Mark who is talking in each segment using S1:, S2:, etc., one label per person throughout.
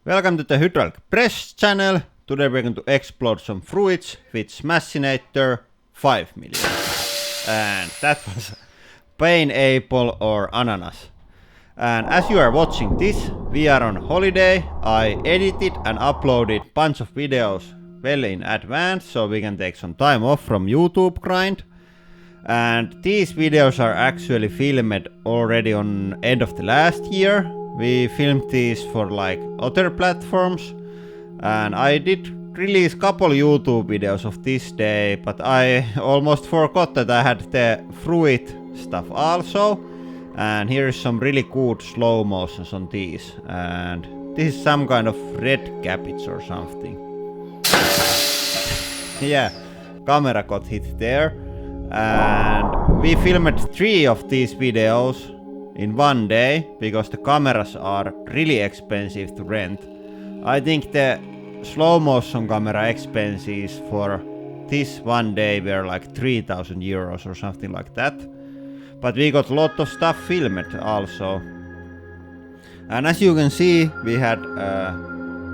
S1: Welcome to the Hydraulic Press channel. Today we're going to explode some fruits with Smashinator 5 million. And that was pineapple or ananas. And as you are watching this, we are on holiday. I edited and uploaded bunch of videos well in advance so we can take some time off from YouTube grind. And these videos are actually filmed already on end of the last year. We filmed these for like other platforms, and I did release couple YouTube videos of this day, but I almost forgot that I had the fruit stuff also. And here is some really good slow motions on these, and this is some kind of red cabbage or something. Yeah, camera got hit there. And we filmed 3 of these videos in one day because the cameras are really expensive to rent. I think the slow motion camera expenses for this one day were like 3,000 euros or something like that. But we got a lot of stuff filmed also. And as you can see, we had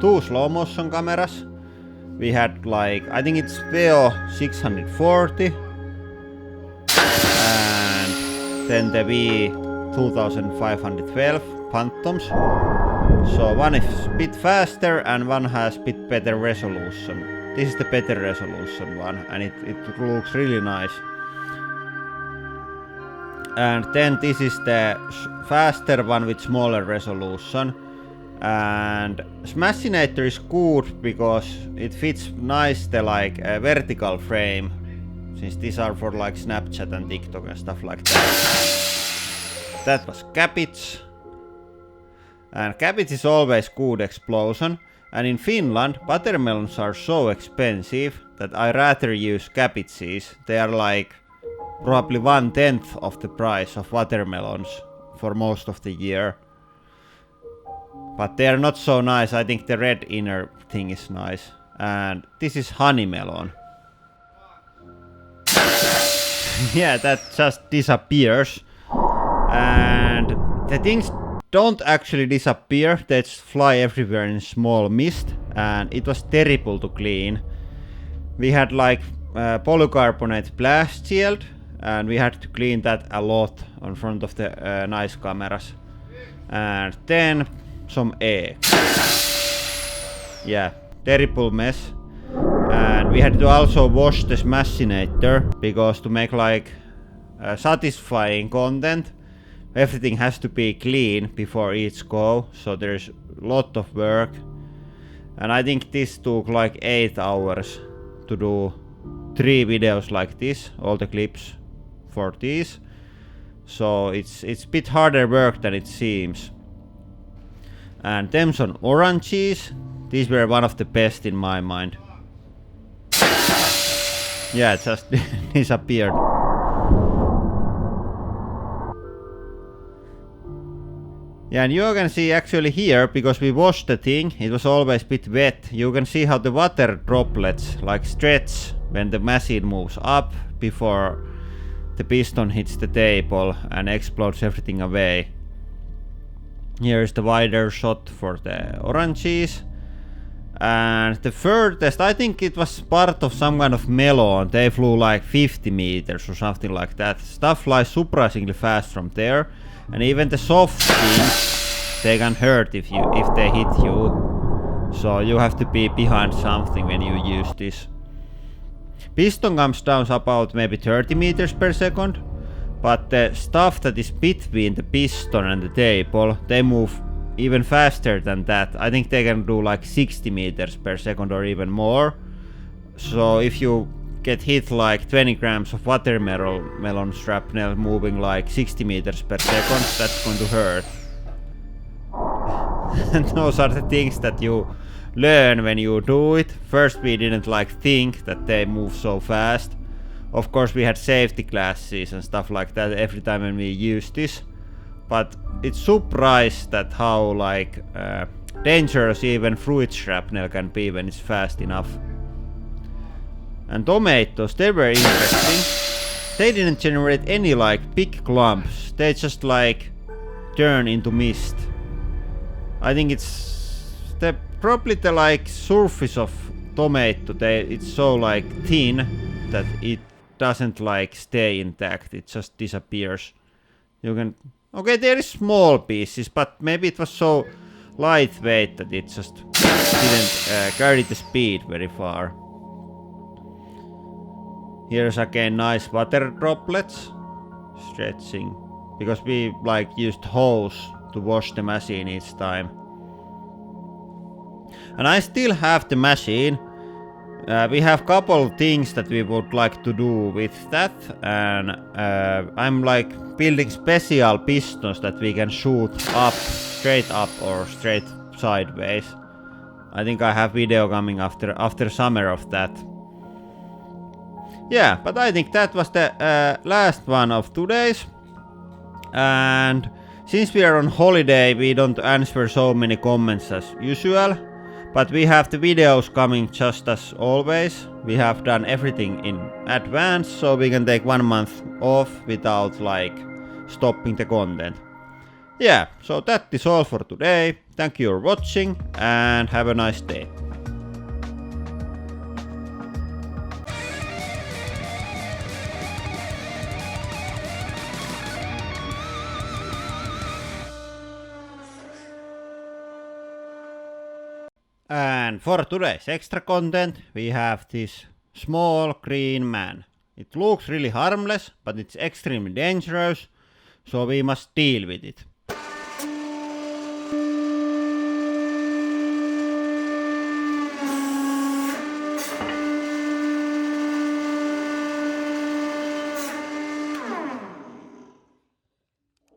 S1: 2 slow motion cameras. We had like, I think it's Veo 640. And then the V2512 Phantoms. So one is a bit faster and one has a bit better resolution. This is the better resolution one, and it looks really nice. And then this is the faster one with smaller resolution. And Smashinator is good because it fits nice the like vertical frame, since these are for like Snapchat and TikTok and stuff like that. That was cabbage. And cabbage is always good explosion. And in Finland, watermelons are so expensive that I rather use cabbages. They are like probably 1/10 of the price of watermelons for most of the year. But they are not so nice. I think the red inner thing is nice. And this is honey melon. Yeah, that just disappears. And the things don't actually disappear, they just fly everywhere in small mist, and it was terrible to clean. We had like polycarbonate blast shield, and we had to clean that a lot on front of the nice cameras. And then some egg. Yeah, terrible mess. And we had to also wash the Smashinator, because to make like satisfying content, everything has to be clean before each go, so there's a lot of work. And I think this took like 8 hours to do 3 videos like this, all the clips for these. So it's a bit harder work than it seems. And them some oranges, these were one of the best in my mind. Yeah, it just disappeared. Yeah, and you can see actually here, because we washed the thing, it was always a bit wet. You can see how the water droplets like stretch when the machine moves up before the piston hits the table and explodes everything away. Here is the wider shot for the oranges. And the furthest, I think it was part of some kind of melon. They flew like 50 meters or something like that. Stuff flies surprisingly fast from there. And even the soft things, they can hurt if they hit you. So you have to be behind something when you use this. Piston comes down about maybe 30 meters per second. But the stuff that is between the piston and the table, they move even faster than that. I think they can do like 60 meters per second or even more. So if you get hit like 20 grams of watermelon shrapnel moving like 60 meters per second, that's going to hurt. And those are the things that you learn when you do it. First we didn't like think that they move so fast. Of course we had safety glasses and stuff like that every time when we used this. But it's surprised that how like dangerous even fruit shrapnel can be when it's fast enough. And tomatoes, they were interesting. They didn't generate any like big clumps. They just like turn into mist. I think it's the probably the like surface of tomato, it's so like thin that it doesn't like stay intact, it just disappears. You can, okay, there is small pieces, but maybe it was so lightweight that it just didn't carry the speed very far. Here's again nice water droplets stretching, because we like used hose to wash the machine each time. And I still have the machine. We have couple things that we would like to do with that, and I'm like building special pistons that we can shoot up, straight up or straight sideways. I think I have video coming after summer of that. Yeah, but I think that was the last one of today's. And since we are on holiday, we don't answer so many comments as usual. But we have the videos coming just as always. We have done everything in advance, so we can take 1 month off without like stopping the content. Yeah, so that is all for today. Thank you for watching and have a nice day. And for today's extra content, we have this small green man. It looks really harmless, but it's extremely dangerous, so we must deal with it.